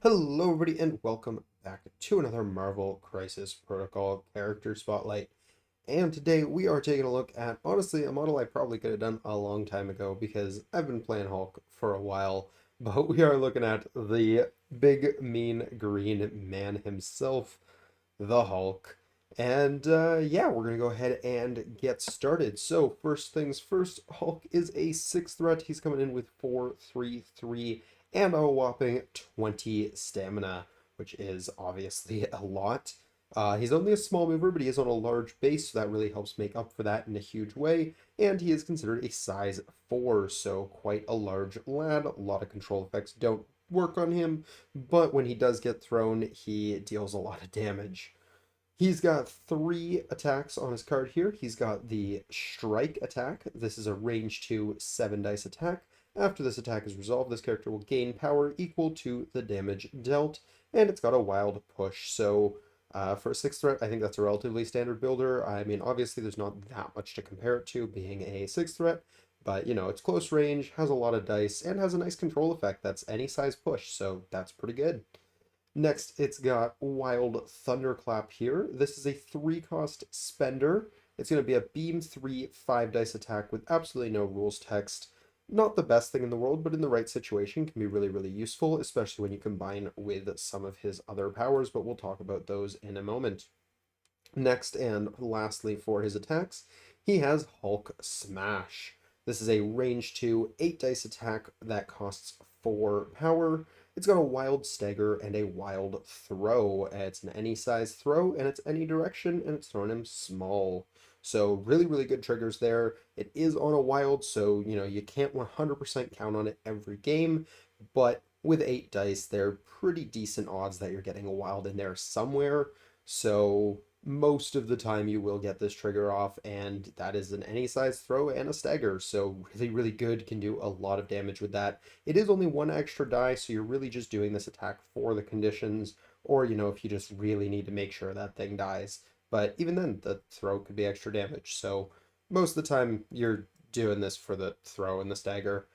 Hello, everybody, and welcome back to another Marvel Crisis Protocol character spotlight. And today we are taking a look at, honestly, a model I probably could have done a long time ago because I've been playing Hulk for a while. But we are looking at the big, mean, green man himself, the Hulk. And yeah, we're going to go ahead and get started. So, first things first, Hulk is a 6 threat. He's coming in with 4-3-3 and a whopping 20 stamina, which is obviously a lot. He's only a small mover, but he is on a large base, so that really helps make up for that in a huge way. And he is considered a size 4, so quite a large lad. A lot of control effects don't work on him, but when he does get thrown, he deals a lot of damage. He's got 3 attacks on his card here. He's got the Strike attack. This is a range 2 7 dice attack. After this attack is resolved, this character will gain power equal to the damage dealt, and it's got a Wild Push. So for a 6 threat, I think that's a relatively standard builder. I mean, obviously, there's not that much to compare it to being a 6 threat, but it's close range, has a lot of dice, and has a nice control effect that's any size push, so that's pretty good. Next, it's got Wild Thunderclap here. This is a 3-cost spender. It's going to be a beam 3 5 dice attack with absolutely no rules text. Not the best thing in the world, but in the right situation can be really, really useful, especially when you combine with some of his other powers, but we'll talk about those in a moment. Next, and lastly for his attacks, he has Hulk Smash. This is a range 2 8 dice attack that costs 4 power. It's got a wild stagger and a wild throw. It's an any size throw and it's any direction and it's throwing him small. So really, really good triggers there. It is on a wild, so you can't 100% count on it every game, but with 8 dice, they're pretty decent odds that you're getting a wild in there somewhere. So most of the time you will get this trigger off, and that is an any size throw and a stagger, so really, really good, can do a lot of damage with that. It is only 1 extra die, so you're really just doing this attack for the conditions, or if you just really need to make sure that thing dies. But even then, the throw could be extra damage, so most of the time you're doing this for the throw and the stagger.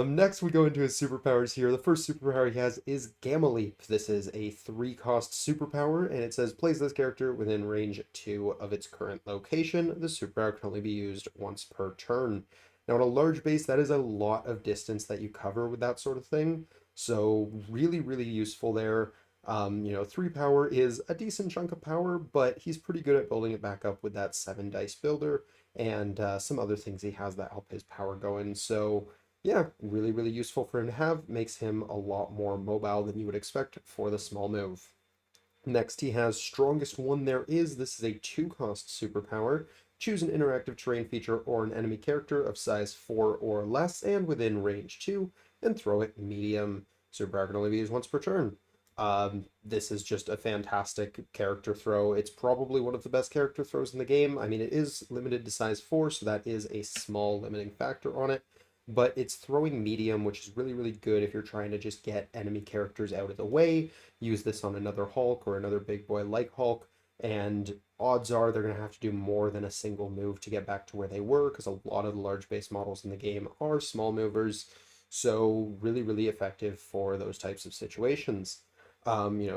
Next, we go into his superpowers here. The first superpower he has is Gamma Leap. This is a 3-cost superpower, and it says place this character within range 2 of its current location. The superpower can only be used once per turn. Now, on a large base, that is a lot of distance that you cover with that sort of thing. So, really, really useful there. 3 power is a decent chunk of power, but he's pretty good at building it back up with that 7 dice builder and some other things he has that help his power going. So, yeah, really, really useful for him to have. Makes him a lot more mobile than you would expect for the small move. Next, he has Strongest One There Is. This is a 2-cost superpower. Choose an interactive terrain feature or an enemy character of size 4 or less and within range 2, and throw it medium. Superpower can only be used once per turn. This is just a fantastic character throw. It's probably one of the best character throws in the game. I mean, it is limited to size 4, so that is a small limiting factor on it, but it's throwing medium, which is really, really good if you're trying to just get enemy characters out of the way. Use this on another Hulk or another big boy like Hulk, and odds are they're going to have to do more than a single move to get back to where they were, because a lot of the large base models in the game are small movers. So really, really effective for those types of situations.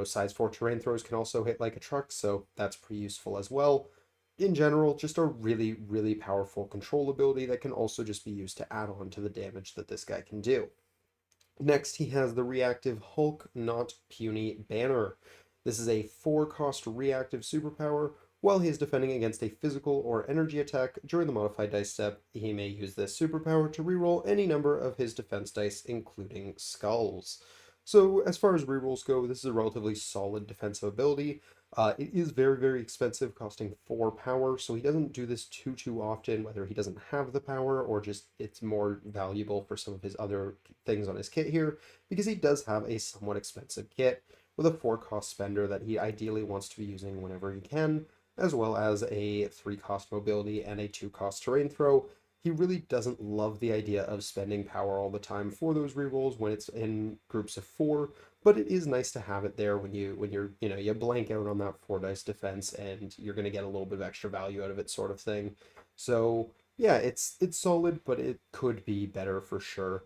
Size 4 terrain throws can also hit like a truck, so that's pretty useful as well. In general, just a really, really powerful control ability that can also just be used to add on to the damage that this guy can do. Next, he has the reactive Hulk Not Puny Banner. This is a 4-cost reactive superpower. While he is defending against a physical or energy attack during the modified dice step, he may use this superpower to reroll any number of his defense dice, including skulls. So, as far as rerolls go, this is a relatively solid defensive ability. It is very, very expensive, costing 4 power, so he doesn't do this too often, whether he doesn't have the power or just it's more valuable for some of his other things on his kit here, because he does have a somewhat expensive kit with a 4-cost spender that he ideally wants to be using whenever he can, as well as a 3-cost mobility and a 2-cost terrain throw. He really doesn't love the idea of spending power all the time for those rerolls when it's in groups of 4, but it is nice to have it there when you blank out on that 4 dice defense and you're going to get a little bit of extra value out of it, sort of thing. So yeah, it's solid, but it could be better for sure.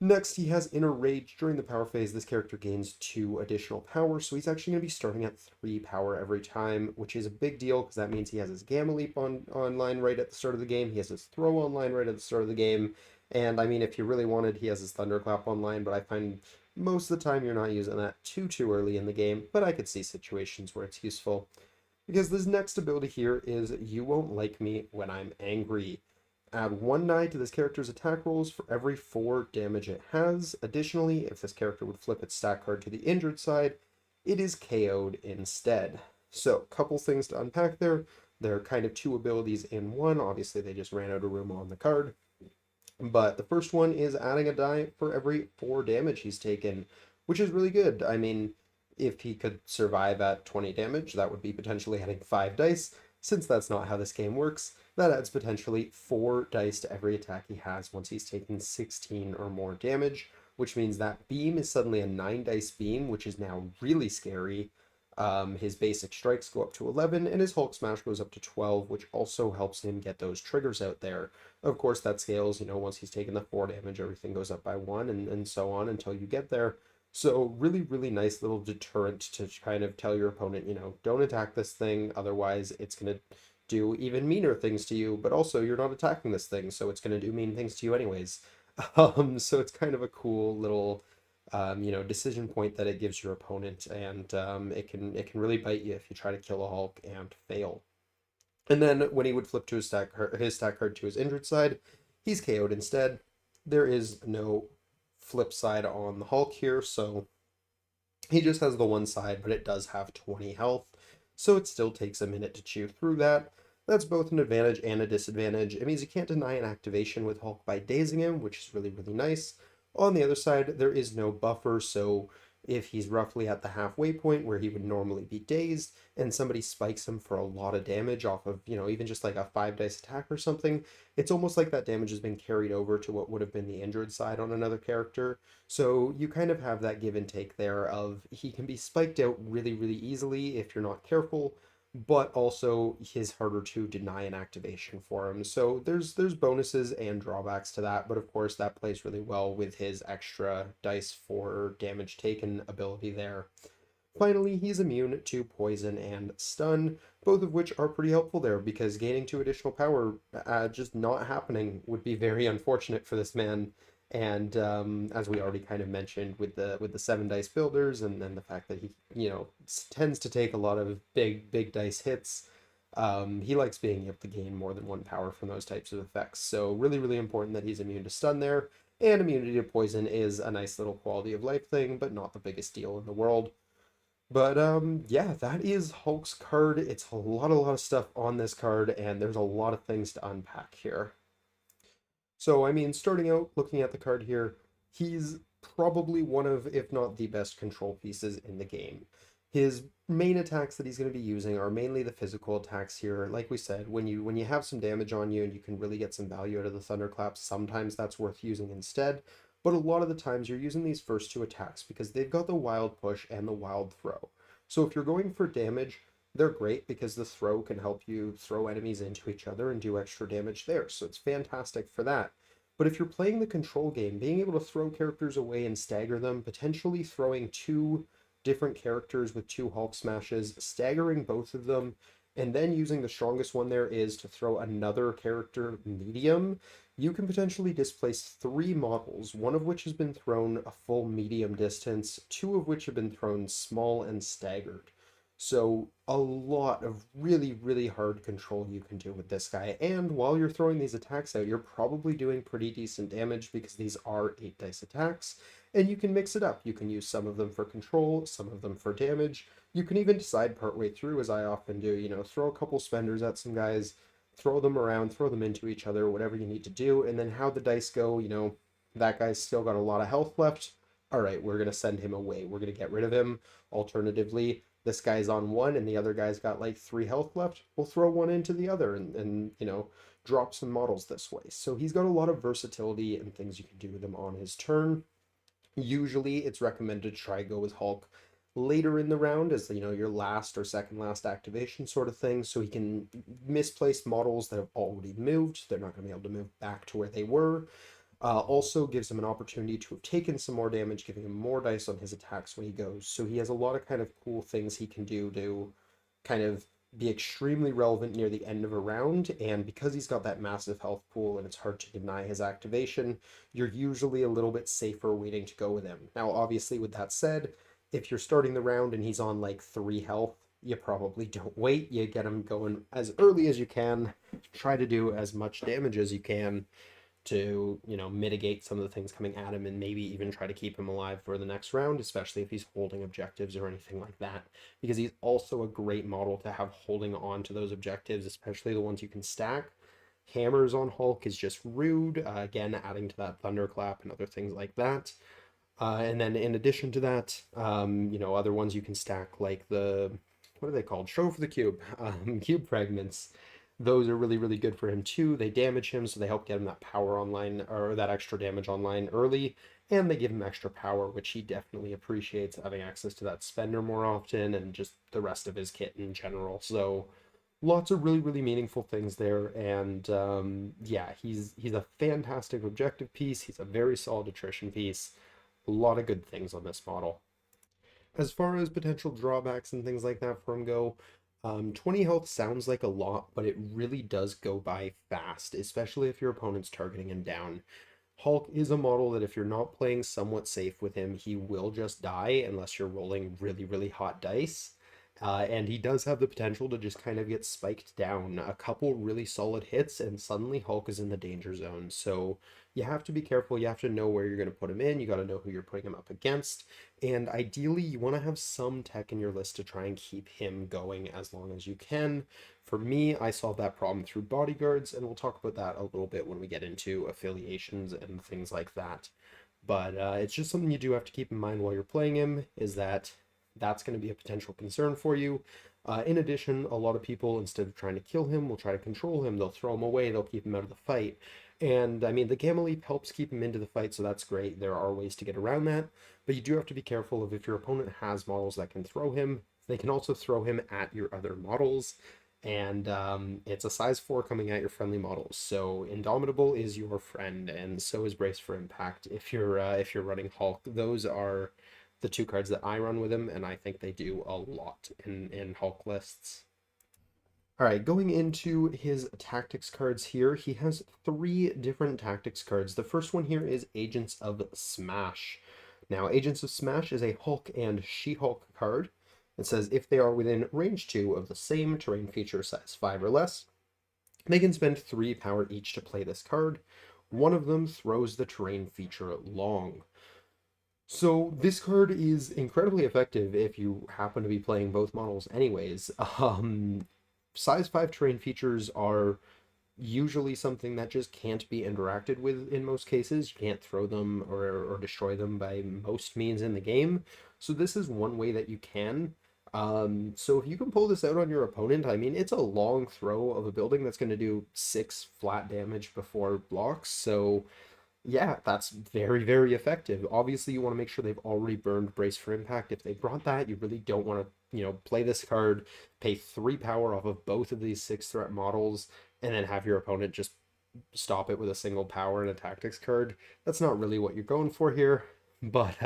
Next, he has Inner Rage. During the power phase, this character gains 2 additional power, so he's actually going to be starting at 3 power every time, which is a big deal because that means he has his Gamma Leap online right at the start of the game, he has his Throw online right at the start of the game, and I mean, if you really wanted, he has his Thunderclap online, but I find most of the time you're not using that too early in the game, but I could see situations where it's useful. Because this next ability here is You Won't Like Me When I'm Angry. Add 1 die to this character's attack rolls for every 4 damage it has. Additionally, if this character would flip its stat card to the injured side, it is KO'd instead. So, couple things to unpack there. They're kind of 2 abilities in one. Obviously, they just ran out of room on the card. But the first one is adding a die for every 4 damage he's taken, which is really good. I mean, if he could survive at 20 damage, that would be potentially adding 5 dice. Since that's not how this game works, that adds potentially 4 dice to every attack he has once he's taken 16 or more damage, which means that beam is suddenly a 9 dice beam, which is now really scary. His basic strikes go up to 11, and his Hulk Smash goes up to 12, which also helps him get those triggers out there. Of course, that scales, once he's taken the 4 damage, everything goes up by 1, and so on until you get there. So really, really nice little deterrent to kind of tell your opponent, don't attack this thing, otherwise it's going to do even meaner things to you, but also you're not attacking this thing, so it's going to do mean things to you anyways. So it's kind of a cool little decision point that it gives your opponent, and it can really bite you if you try to kill a Hulk and fail. And then when he would flip to his stack card to his injured side, he's KO'd instead. There is no flip side on the Hulk here, so he just has the one side, but it does have 20 health, so it still takes a minute to chew through that. That's both an advantage and a disadvantage. It means you can't deny an activation with Hulk by dazing him, which is really, really nice. On the other side, there is no buffer, so if he's roughly at the halfway point where he would normally be dazed, and somebody spikes him for a lot of damage off of, even just like a 5 dice attack or something, it's almost like that damage has been carried over to what would have been the injured side on another character. So you kind of have that give and take there of he can be spiked out really, really easily if you're not careful, but also he's harder to deny an activation for him. So there's bonuses and drawbacks to that, but of course that plays really well with his extra dice for damage taken ability there. Finally, he's immune to poison and stun, both of which are pretty helpful there because gaining 2 additional power just not happening would be very unfortunate for this man. And as we already kind of mentioned with the 7 dice builders and then the fact that he tends to take a lot of big dice hits, he likes being able to gain more than 1 power from those types of effects. So really, really important that he's immune to stun there. And immunity to poison is a nice little quality of life thing, but not the biggest deal in the world. But yeah, that is Hulk's card. It's a lot of stuff on this card, and there's a lot of things to unpack here. So I mean, starting out looking at the card here, he's probably one of, if not the best control pieces in the game. His main attacks that he's going to be using are mainly the physical attacks here. Like we said, when you have some damage on you and you can really get some value out of the thunderclaps, sometimes that's worth using instead. But a lot of the times you're using these first 2 attacks because they've got the wild push and the wild throw. So if you're going for damage, they're great because the throw can help you throw enemies into each other and do extra damage there. So it's fantastic for that. But if you're playing the control game, being able to throw characters away and stagger them, potentially throwing 2 different characters with 2 Hulk smashes, staggering both of them, and then using the strongest one there is to throw another character medium, you can potentially displace 3 models, one of which has been thrown a full medium distance, 2 of which have been thrown small and staggered. So a lot of really, really hard control you can do with this guy. And while you're throwing these attacks out, you're probably doing pretty decent damage because these are 8 dice attacks. And you can mix it up. You can use some of them for control, some of them for damage. You can even decide partway through, as I often do, throw a couple spenders at some guys, throw them around, throw them into each other, whatever you need to do. And then how the dice go, that guy's still got a lot of health left. All right, we're going to send him away. We're going to get rid of him. Alternatively, this guy's on 1 and the other guy's got like 3 health left, we'll throw one into the other and drop some models this way. So he's got a lot of versatility and things you can do with him on his turn. Usually it's recommended to try go with Hulk later in the round as your last or second last activation sort of thing, so he can misplace models that have already moved. They're not going to be able to move back to where they were. Also gives him an opportunity to have taken some more damage, giving him more dice on his attacks when he goes. So he has a lot of kind of cool things he can do to kind of be extremely relevant near the end of a round. And because he's got that massive health pool and it's hard to deny his activation, you're usually a little bit safer waiting to go with him. Now, obviously, with that said, if you're starting the round and he's on like 3 health, you probably don't wait. You get him going as early as you can. Try to do as much damage as you can to, mitigate some of the things coming at him and maybe even try to keep him alive for the next round, especially if he's holding objectives or anything like that. Because he's also a great model to have holding on to those objectives, especially the ones you can stack. Hammers on Hulk is just rude. Again, adding to that thunderclap and other things like that. And then in addition to that, other ones you can stack like what are they called? Show for the cube, cube fragments. Those are really, really good for him too. They damage him, so they help get him that power online or that extra damage online early, and they give him extra power, which he definitely appreciates having access to that spender more often and just the rest of his kit in general. So lots of really, really meaningful things there, and yeah, he's a fantastic objective piece. He's a very solid attrition piece. A lot of good things on this model. As far as potential drawbacks and things like that for him go, 20 health sounds like a lot, but it really does go by fast, especially if your opponent's targeting him down. Hulk is a model that if you're not playing somewhat safe with him, he will just die unless you're rolling really, really hot dice. And he does have the potential to just kind of get spiked down. A couple really solid hits, and suddenly Hulk is in the danger zone. So you have to be careful. You have to know where you're going to put him in. You got to know who you're putting him up against. And ideally, you want to have some tech in your list to try and keep him going as long as you can. For me, I solved that problem through bodyguards, and we'll talk about that a little bit when we get into affiliations and things like that. But it's just something you do have to keep in mind while you're playing him, is that that's going to be a potential concern for you. In addition, a lot of people, instead of trying to kill him, will try to control him. They'll throw him away. They'll keep him out of the fight. And I mean, the Gamma Leap helps keep him into the fight, so that's great. There are ways to get around that, but you do have to be careful of if your opponent has models that can throw him. They can also throw him at your other models, and it's a size 4 coming at your friendly models. So Indomitable is your friend, and so is Brace for Impact. If you're running Hulk, those are the two cards that I run with him, and I think they do a lot in Hulk lists. All right, going into his tactics cards here, he has 3 different tactics cards. The first one here is Agents of Smash. Now, Agents of Smash is a Hulk and She-Hulk card. It says if they are within range 2 of the same terrain feature size 5 or less, they can spend 3 power each to play this card. One of them throws the terrain feature long. So this card is incredibly effective if you happen to be playing both models anyways. Size 5 terrain features are usually something that just can't be interacted with in most cases. You can't throw them or destroy them by most means in the game. So this is one way that you can. So if you can pull this out on your opponent, I mean, it's a long throw of a building that's going to do 6 flat damage before blocks. So yeah, that's very, very effective. Obviously, you want to make sure they've already burned Brace for Impact. If they brought that, you really don't want to, play this card, pay 3 power off of both of these 6 threat models, and then have your opponent just stop it with a single power and a tactics card. That's not really what you're going for here, but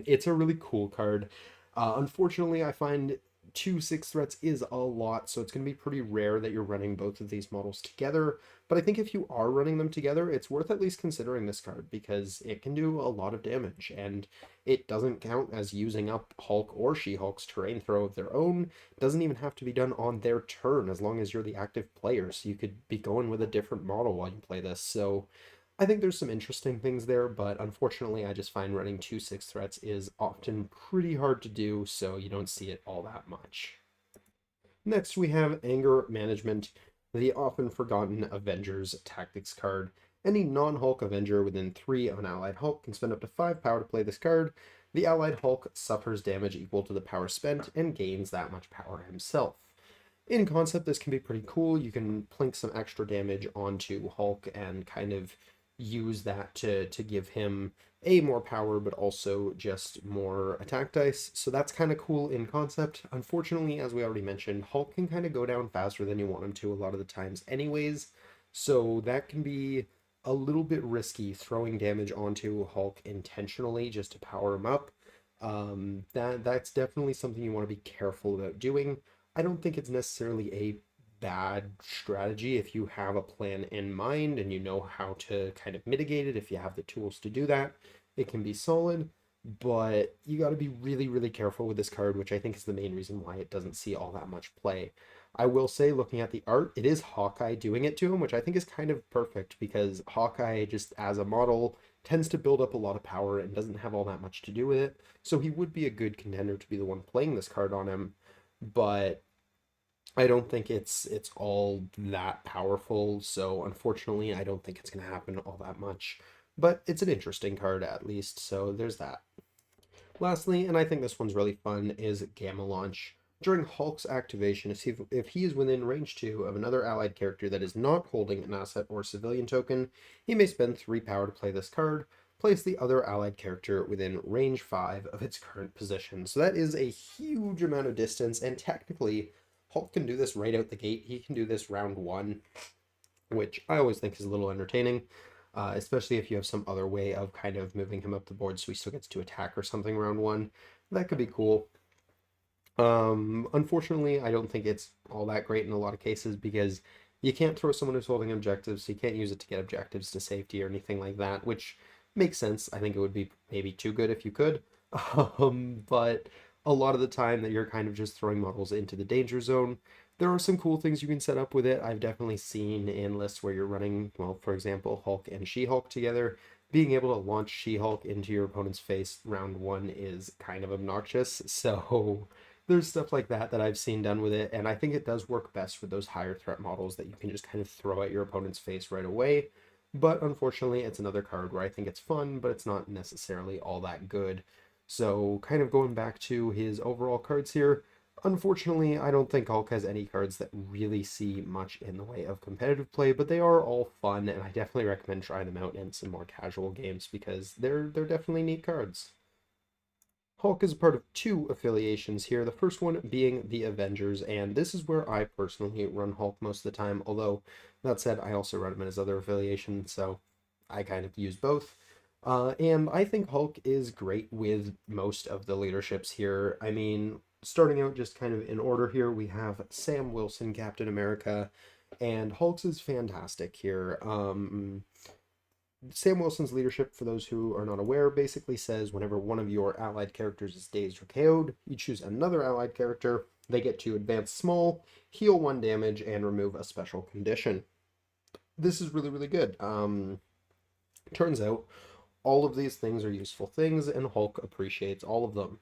it's a really cool card. Unfortunately, I find 2 6 threats is a lot, so it's going to be pretty rare that you're running both of these models together. But I think if you are running them together, it's worth at least considering this card because it can do a lot of damage, and it doesn't count as using up Hulk or She-Hulk's terrain throw of their own. It doesn't even have to be done on their turn as long as you're the active player, so you could be going with a different model while you play this. So I think there's some interesting things there, but unfortunately, I just find running 2 6 threats is often pretty hard to do, so you don't see it all that much. Next, we have Anger Management, the often forgotten Avengers tactics card. Any non-Hulk Avenger within 3 of an allied Hulk can spend up to 5 power to play this card. The allied Hulk suffers damage equal to the power spent and gains that much power himself. In concept, this can be pretty cool. You can plink some extra damage onto Hulk and kind of use that to give him more power, but also just more attack dice. So that's kind of cool in concept. Unfortunately, as we already mentioned, Hulk can kind of go down faster than you want him to a lot of the times anyways. So that can be a little bit risky throwing damage onto Hulk intentionally just to power him up. That's definitely something you want to be careful about doing. I don't think it's necessarily a bad strategy if you have a plan in mind and you know how to kind of mitigate it. If you have the tools to do that, it can be solid. But you got to be really, really careful with this card, which I think is the main reason why it doesn't see all that much play. I will say, looking at the art, it is Hawkeye doing it to him, which I think is kind of perfect because Hawkeye, just as a model, tends to build up a lot of power and doesn't have all that much to do with it. So he would be a good contender to be the one playing this card on him, but I don't think it's all that powerful. So unfortunately, I don't think it's going to happen all that much. But it's an interesting card at least, so there's that. Lastly, and I think this one's really fun, is Gamma Launch. During Hulk's activation, if he is within range 2 of another allied character that is not holding an asset or civilian token, he may spend 3 power to play this card, place the other allied character within range 5 of its current position. So that is a huge amount of distance, and technically, Hulk can do this right out the gate. He can do this round 1, which I always think is a little entertaining, especially if you have some other way of kind of moving him up the board so he still gets to attack or something round 1. That could be cool. Unfortunately, I don't think it's all that great in a lot of cases because you can't throw someone who's holding objectives, so you can't use it to get objectives to safety or anything like that, which makes sense. I think it would be maybe too good if you could. But a lot of the time that you're kind of just throwing models into the danger zone, there are some cool things you can set up with it. I've definitely seen in lists where you're running, well, for example, Hulk and She-Hulk together. Being able to launch She-Hulk into your opponent's face round 1 is kind of obnoxious, so there's stuff like that that I've seen done with it, and I think it does work best with those higher threat models that you can just kind of throw at your opponent's face right away. But unfortunately, it's another card where I think it's fun, but it's not necessarily all that good. So, kind of going back to his overall cards here, unfortunately, I don't think Hulk has any cards that really see much in the way of competitive play, but they are all fun, and I definitely recommend trying them out in some more casual games because they're definitely neat cards. Hulk is a part of 2 affiliations here, the first one being the Avengers, and this is where I personally run Hulk most of the time, although that said, I also run him in his other affiliation, so I kind of use both. And I think Hulk is great with most of the leaderships here. I mean, starting out just kind of in order here, we have Sam Wilson, Captain America, and Hulk's is fantastic here. Sam Wilson's leadership, for those who are not aware, basically says whenever one of your allied characters is dazed or KO'd, you choose another allied character, they get to advance small, heal 1 damage, and remove a special condition. This is really, really good. Turns out all of these things are useful things, and Hulk appreciates all of them.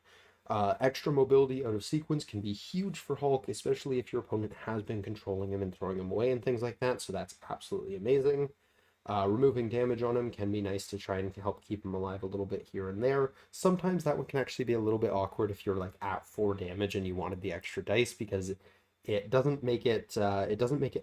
Extra mobility out of sequence can be huge for Hulk, especially if your opponent has been controlling him and throwing him away and things like that, so that's absolutely amazing. Removing damage on him can be nice to try and help keep him alive a little bit here and there. Sometimes that one can actually be a little bit awkward if you're like at 4 damage and you wanted the extra dice because it doesn't make it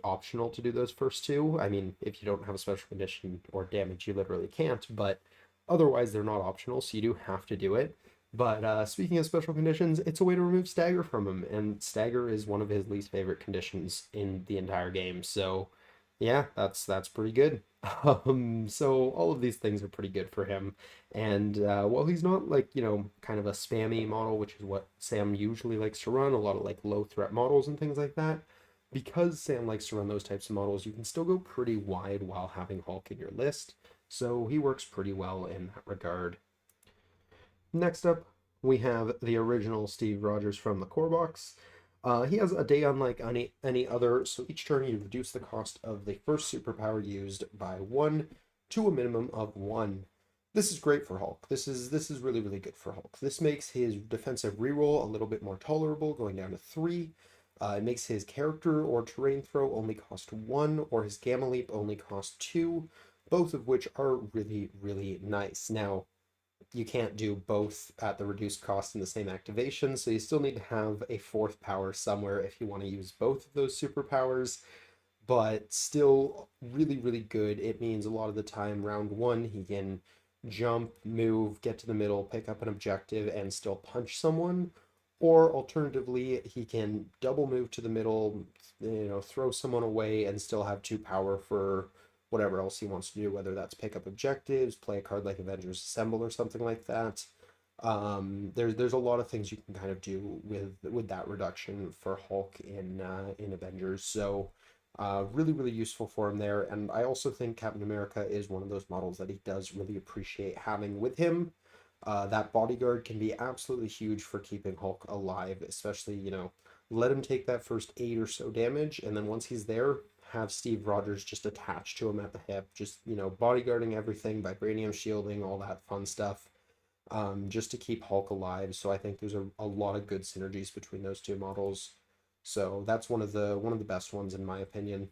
optional to do those first 2. I mean, if you don't have a special condition or damage, you literally can't, but otherwise they're not optional, so you do have to do it. But speaking of special conditions, it's a way to remove stagger from him, and stagger is one of his least favorite conditions in the entire game. So yeah, that's pretty good. So all of these things are pretty good for him. And while he's not like, kind of a spammy model, which is what Sam usually likes to run, a lot of like low threat models and things like that, because Sam likes to run those types of models, you can still go pretty wide while having Hulk in your list. So he works pretty well in that regard. Next up, we have the original Steve Rogers from the core box. He has a day unlike any other, so each turn you reduce the cost of the first superpower used by 1 to a minimum of 1. This is great for Hulk. This is really, really good for Hulk. This makes his defensive reroll a little bit more tolerable, going down to 3. It makes his character or terrain throw only cost 1, or his Gamma Leap only cost 2, both of which are really, really nice. Now, you can't do both at the reduced cost in the same activation, so you still need to have a 4th power somewhere if you want to use both of those superpowers, but still really, really good. It means a lot of the time, round 1, he can jump, move, get to the middle, pick up an objective, and still punch someone, or alternatively, he can double move to the middle, throw someone away and still have 2 power for whatever else he wants to do, whether that's pick up objectives, play a card like Avengers Assemble or something like that. There's a lot of things you can kind of do with that reduction for Hulk in Avengers. So really useful for him there. And I also think Captain America is one of those models that he does really appreciate having with him. That bodyguard can be absolutely huge for keeping Hulk alive, especially, let him take that first 8 or so damage, and then once he's there, have Steve Rogers just attached to him at the hip, just, bodyguarding everything, vibranium shielding, all that fun stuff, just to keep Hulk alive. So I think there's a lot of good synergies between those two models. So that's one of the best ones in my opinion.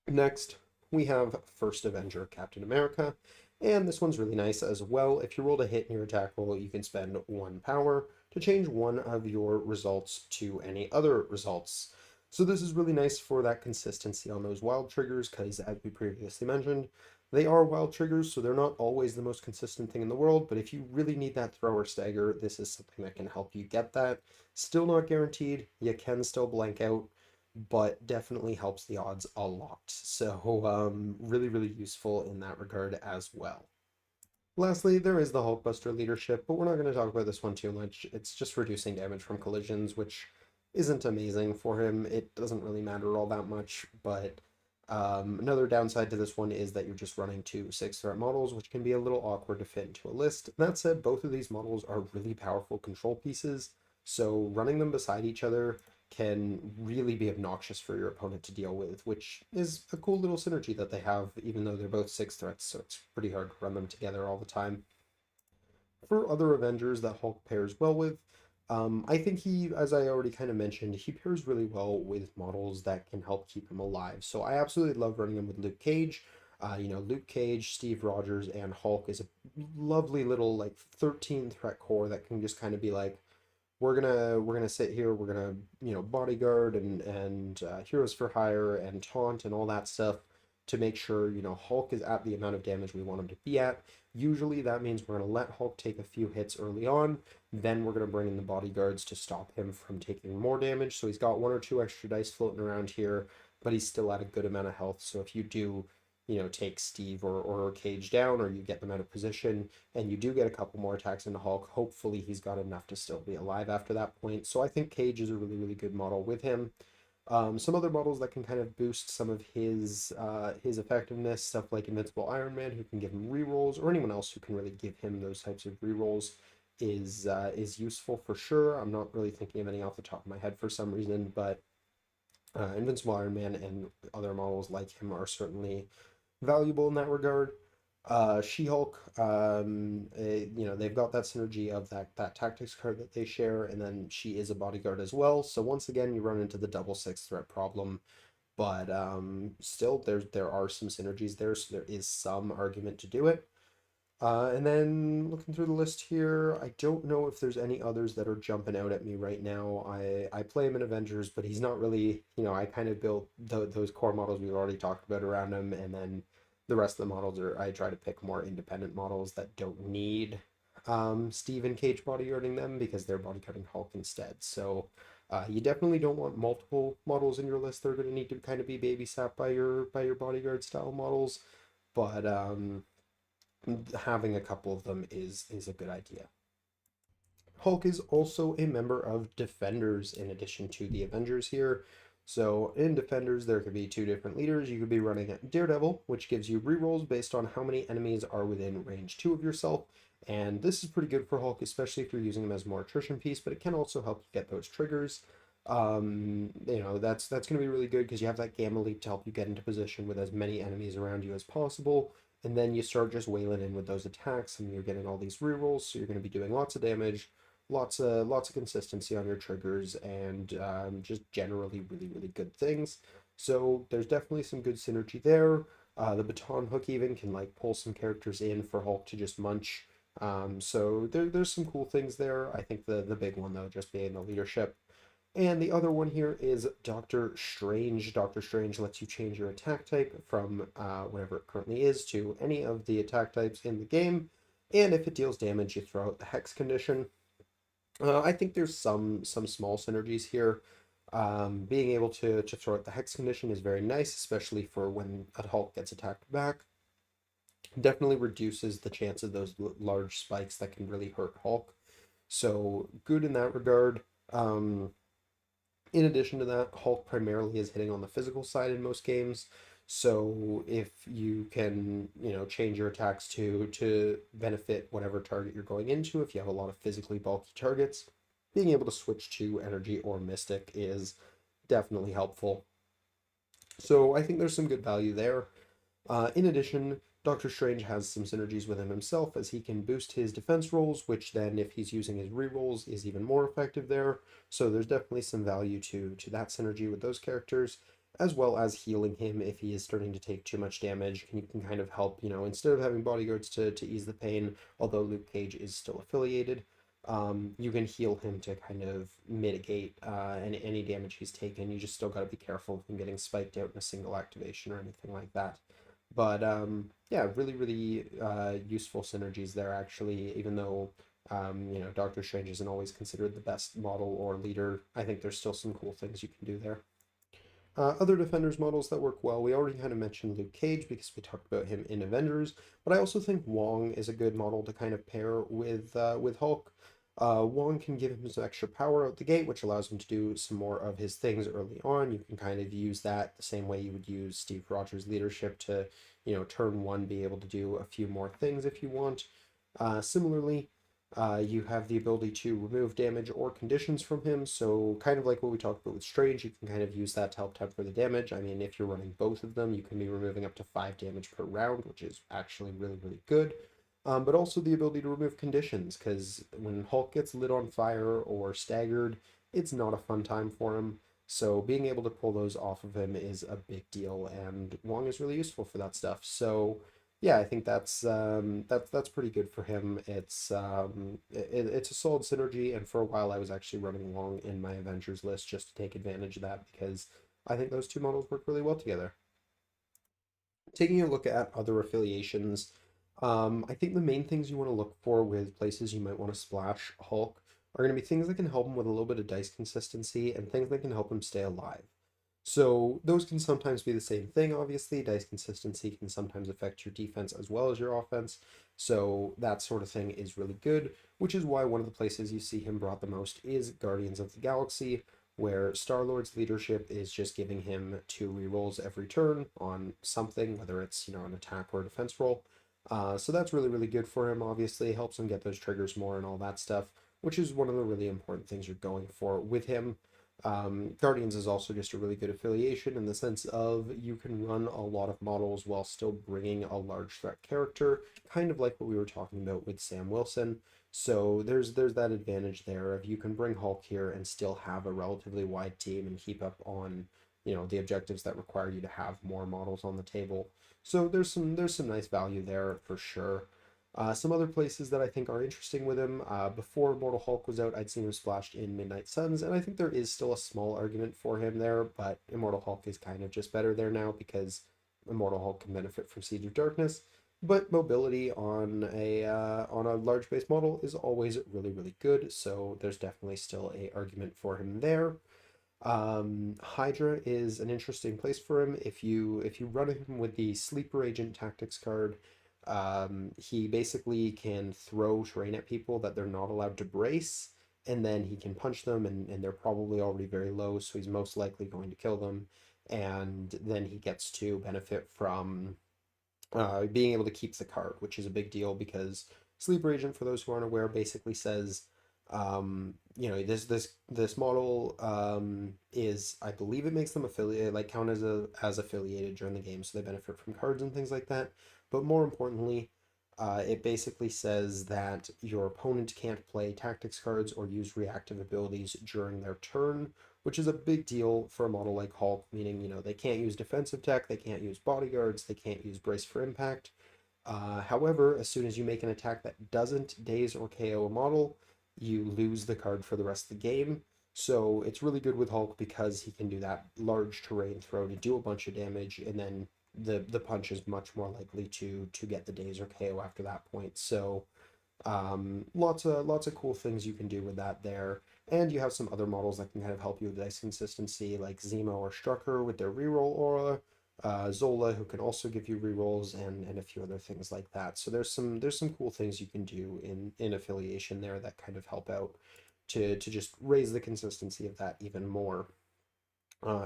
Next, we have First Avenger Captain America, and this one's really nice as well. If you roll a hit in your attack roll, you can spend 1 power to change one of your results to any other results. So this is really nice for that consistency on those wild triggers, because as we previously mentioned, they are wild triggers, so they're not always the most consistent thing in the world, but if you really need that throw or stagger, this is something that can help you get that. Still not guaranteed, you can still blank out, but definitely helps the odds a lot. So really useful in that regard as well. Lastly, there is the Hulkbuster leadership, but we're not going to talk about this one too much. It's just reducing damage from collisions, which isn't amazing for him. It doesn't really matter all that much, but another downside to this one is that you're just running 2 6-threat models, which can be a little awkward to fit into a list. That said, both of these models are really powerful control pieces, so running them beside each other can really be obnoxious for your opponent to deal with, which is a cool little synergy that they have, even though they're both 6 threats, so it's pretty hard to run them together all the time. For other Avengers that Hulk pairs well with, I think he, as I already kind of mentioned, he pairs really well with models that can help keep him alive. So I absolutely love running him with Luke Cage. Luke Cage, Steve Rogers, and Hulk is a lovely little like 13 threat core that can just kind of be like, we're gonna sit here, we're gonna bodyguard and heroes for hire and taunt and all that stuff to make sure Hulk is at the amount of damage we want him to be at. Usually that means we're gonna let Hulk take a few hits early on, then we're gonna bring in the bodyguards to stop him from taking more damage. So he's got 1 or 2 extra dice floating around here, but he's still at a good amount of health. So if you do take Steve or Cage down, or you get them out of position, and you do get a couple more attacks into Hulk, hopefully he's got enough to still be alive after that point. So I think Cage is a really good model with him. Some other models that can kind of boost some of his effectiveness, stuff like Invincible Iron Man, who can give him rerolls, or anyone else who can really give him those types of rerolls, is useful for sure. I'm not really thinking of any off the top of my head for some reason, but Invincible Iron Man and other models like him are certainly valuable in that regard. She-Hulk, they've got that synergy of that tactics card that they share, and then she is a bodyguard as well. So once again, you run into the double 6-threat problem, but still, there are some synergies there, so there is some argument to do it. And then looking through the list here, I don't know if there's any others that are jumping out at me right now. I play him in Avengers, but he's not really, I kind of built those core models we've already talked about around him, and then the rest of the models I try to pick more independent models that don't need Steve and Cage bodyguarding them, because they're bodyguarding Hulk instead. So you definitely don't want multiple models in your list. They're going to need to kind of be babysat by your bodyguard style models, but having a couple of them is a good idea. Hulk is also a member of Defenders in addition to the Avengers here. So in Defenders, there could be 2 different leaders. You could be running Daredevil, which gives you rerolls based on how many enemies are within range 2 of yourself. And this is pretty good for Hulk, especially if you're using him as more attrition piece, but it can also help you get those triggers. That's going to be really good because you have that Gamma Leap to help you get into position with as many enemies around you as possible. And then you start just wailing in with those attacks, and you're getting all these rerolls, so you're going to be doing lots of damage, lots of consistency on your triggers, and just generally really good things. So there's definitely some good synergy there. The baton hook even can like pull some characters in for Hulk to just munch. So there's some cool things there. I think the big one though just being the leadership. And the other one here is Doctor Strange. Doctor Strange lets you change your attack type from whatever it currently is to any of the attack types in the game. And if it deals damage, you throw out the Hex condition. I think there's some small synergies here. Being able to throw out the Hex condition is very nice, especially for when a Hulk gets attacked back. Definitely reduces the chance of those large spikes that can really hurt Hulk. So good in that regard. Um, in addition to that, Hulk primarily is hitting on the physical side in most games. So if you can, change your attacks to benefit whatever target you're going into, if you have a lot of physically bulky targets, being able to switch to energy or mystic is definitely helpful. So I think there's some good value there. In addition, Doctor Strange has some synergies with him himself as he can boost his defense rolls, which then, if he's using his rerolls, is even more effective there. So there's definitely some value to that synergy with those characters, as well as healing him if he is starting to take too much damage. You can kind of help, instead of having bodyguards to ease the pain, although Luke Cage is still affiliated, you can heal him to kind of mitigate any damage he's taken. You just still got to be careful of him getting spiked out in a single activation or anything like that. But yeah, really, really useful synergies there, actually, even though, Doctor Strange isn't always considered the best model or leader. I think there's still some cool things you can do there. Other Defenders models that work well, we already kind of mentioned Luke Cage because we talked about him in Avengers, but I also think Wong is a good model to kind of pair with Hulk. Wong can give him some extra power out the gate, which allows him to do some more of his things early on. You can kind of use that the same way you would use Steve Rogers' leadership to, turn one, be able to do a few more things if you want. Similarly, you have the ability to remove damage or conditions from him, so kind of like what we talked about with Strange, you can kind of use that to help temper the damage. I mean, if you're running both of them, you can be removing up to 5 damage per round, which is actually really, really good. But also the ability to remove conditions, because when Hulk gets lit on fire or staggered, it's not a fun time for him. So being able to pull those off of him is a big deal, and Wong is really useful for that stuff. So yeah, I think that's pretty good for him. It's a solid synergy, and for a while I was actually running Wong in my Avengers list just to take advantage of that because I think those two models work really well together. Taking a look at other affiliations, I think the main things you want to look for with places you might want to splash Hulk are going to be things that can help him with a little bit of dice consistency and things that can help him stay alive. So those can sometimes be the same thing, obviously. Dice consistency can sometimes affect your defense as well as your offense. So that sort of thing is really good, which is why one of the places you see him brought the most is Guardians of the Galaxy, where Star-Lord's leadership is just giving him 2 rerolls every turn on something, whether it's, an attack or a defense roll. So that's really, really good for him, obviously. Helps him get those triggers more and all that stuff, which is one of the really important things you're going for with him. Guardians is also just a really good affiliation in the sense of you can run a lot of models while still bringing a large threat character, kind of like what we were talking about with Sam Wilson. So there's that advantage there of you can bring Hulk here and still have a relatively wide team and keep up on, the objectives that require you to have more models on the table. So there's some nice value there for sure. Some other places that I think are interesting with him. Before Immortal Hulk was out, I'd seen him splashed in Midnight Suns, and I think there is still a small argument for him there, but Immortal Hulk is kind of just better there now because Immortal Hulk can benefit from Seeds of Darkness. But mobility on a large base model is always really, really good, so there's definitely still a argument for him there. Hydra is an interesting place for him. If you run him with the Sleeper Agent Tactics card, he basically can throw terrain at people that they're not allowed to brace, and then he can punch them, and they're probably already very low, so he's most likely going to kill them. And then he gets to benefit from being able to keep the card, which is a big deal because Sleeper Agent, for those who aren't aware, basically says, this model is, I believe it makes them affiliate, like count as affiliated during the game, so they benefit from cards and things like that. But more importantly, it basically says that your opponent can't play tactics cards or use reactive abilities during their turn, which is a big deal for a model like Hulk, meaning, they can't use defensive tech, they can't use bodyguards, they can't use brace for impact. However, as soon as you make an attack that doesn't daze or KO a model, you lose the card for the rest of the game. So it's really good with Hulk because he can do that large terrain throw to do a bunch of damage, and then the punch is much more likely to get the daze or KO after that point. So lots of cool things you can do with that there. And you have some other models that can kind of help you with dice consistency, like Zemo or Strucker with their reroll aura, Zola, who can also give you rerolls, and a few other things like that. So there's some cool things you can do in affiliation there that kind of help out to just raise the consistency of that even more.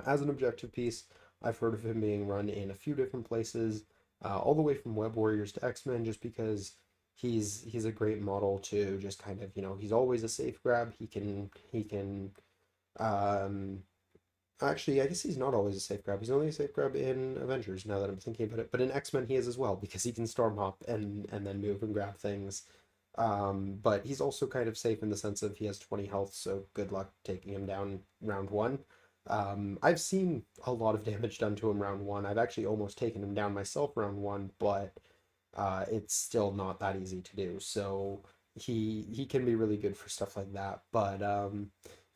As an objective piece, I've heard of him being run in a few different places, all the way from Web Warriors to X-Men, just because he's a great model to just kind of, he's always a safe grab. He can um actually, I guess he's not always a safe grab. He's only a safe grab in Avengers now that I'm thinking about it. But in X-Men he is as well because he can storm hop and then move and grab things. But he's also kind of safe in the sense of he has 20 health, so good luck taking him down round one. I've seen a lot of damage done to him round one. I've actually almost taken him down myself round one, but it's still not that easy to do. So he can be really good for stuff like that. But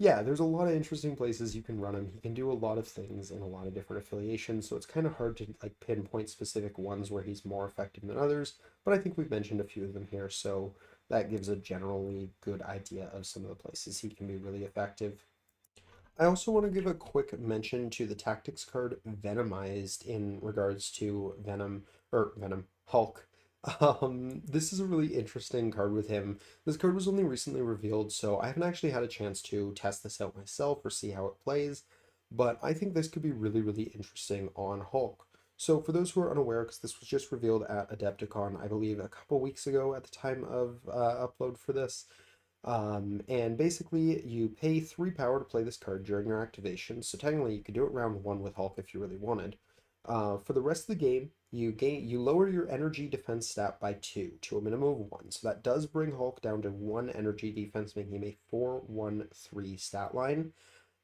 yeah, there's a lot of interesting places you can run him. He can do a lot of things in a lot of different affiliations, so it's kind of hard to like pinpoint specific ones where he's more effective than others. But I think we've mentioned a few of them here, so that gives a generally good idea of some of the places he can be really effective. I also want to give a quick mention to the tactics card Venomized in regards to Venom Hulk. This is a really interesting card with him. This card was only recently revealed, so I haven't actually had a chance to test this out myself or see how it plays, but I think this could be really, really interesting on Hulk. So for those who are unaware, because this was just revealed at Adepticon, I believe a couple weeks ago at the time of upload for this, and basically, you pay 3 power to play this card during your activation. So technically, you could do it round 1 with Hulk if you really wanted. For the rest of the game, you lower your energy defense stat by 2 to a minimum of 1. So that does bring Hulk down to 1 energy defense, making him a 4-1-3 stat line.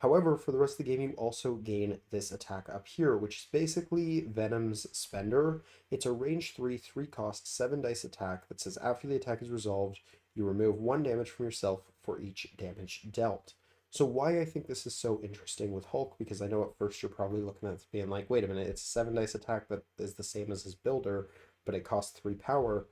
However, for the rest of the game, you also gain this attack up here, which is basically Venom's Spender. It's a range 3, 3 cost, 7 dice attack that says after the attack is resolved, you remove 1 damage from yourself for each damage dealt. So why I think this is so interesting with Hulk, because I know at first you're probably looking at it being like, wait a minute, it's a 7 dice attack that is the same as his builder, but it costs 3 power.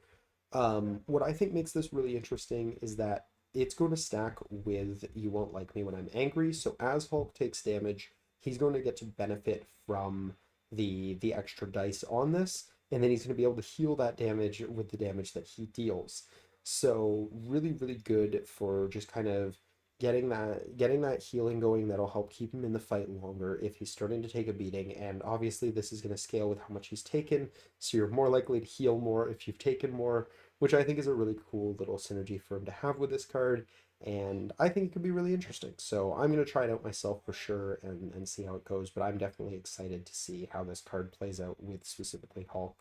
What I think makes this really interesting is that it's going to stack with You Won't Like Me When I'm Angry. So as Hulk takes damage, he's going to get to benefit from the extra dice on this, and then he's going to be able to heal that damage with the damage that he deals. So really, really good for just kind of getting that healing going that'll help keep him in the fight longer if he's starting to take a beating. And obviously this is going to scale with how much he's taken, so you're more likely to heal more if you've taken more, which I think is a really cool little synergy for him to have with this card, and I think it could be really interesting. So I'm going to try it out myself for sure and see how it goes, but I'm definitely excited to see how this card plays out with specifically Hulk.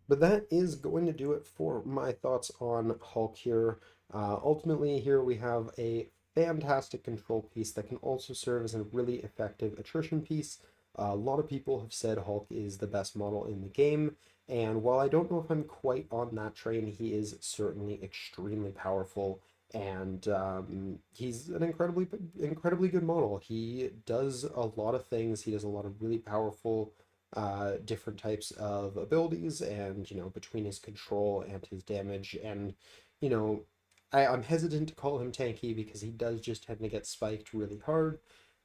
But that is going to do it for my thoughts on Hulk here. Ultimately, here we have a fantastic control piece that can also serve as a really effective attrition piece. A lot of people have said Hulk is the best model in the game, and while I don't know if I'm quite on that train, he is certainly extremely powerful, and he's an incredibly good model. He does a lot of things. He does a lot of really powerful different types of abilities, and between his control and his damage, and you know I'm hesitant to call him tanky because he does just tend to get spiked really hard,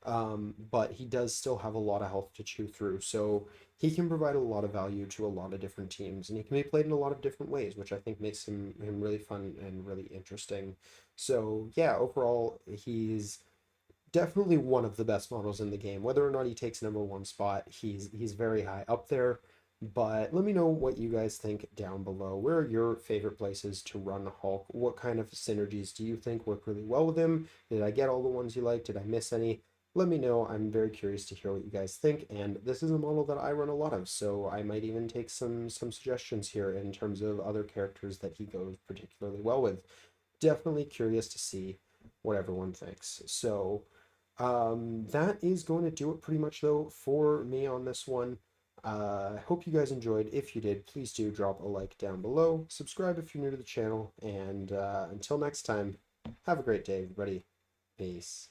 but he does still have a lot of health to chew through, so he can provide a lot of value to a lot of different teams, and he can be played in a lot of different ways, which I think makes him really fun and really interesting. So yeah, overall he's definitely one of the best models in the game. Whether or not he takes number one spot, he's very high up there. But let me know what you guys think down below. Where are your favorite places to run Hulk? What kind of synergies do you think work really well with him? Did I get all the ones you like? Did I miss any? Let me know. I'm very curious to hear what you guys think. And this is a model that I run a lot of, so I might even take some suggestions here in terms of other characters that he goes particularly well with. Definitely curious to see what everyone thinks. So that is going to do it pretty much though for me on this one. I hope you guys enjoyed. If you did, please do drop a like down below. Subscribe if you're new to the channel. And until next time, have a great day, everybody. Peace.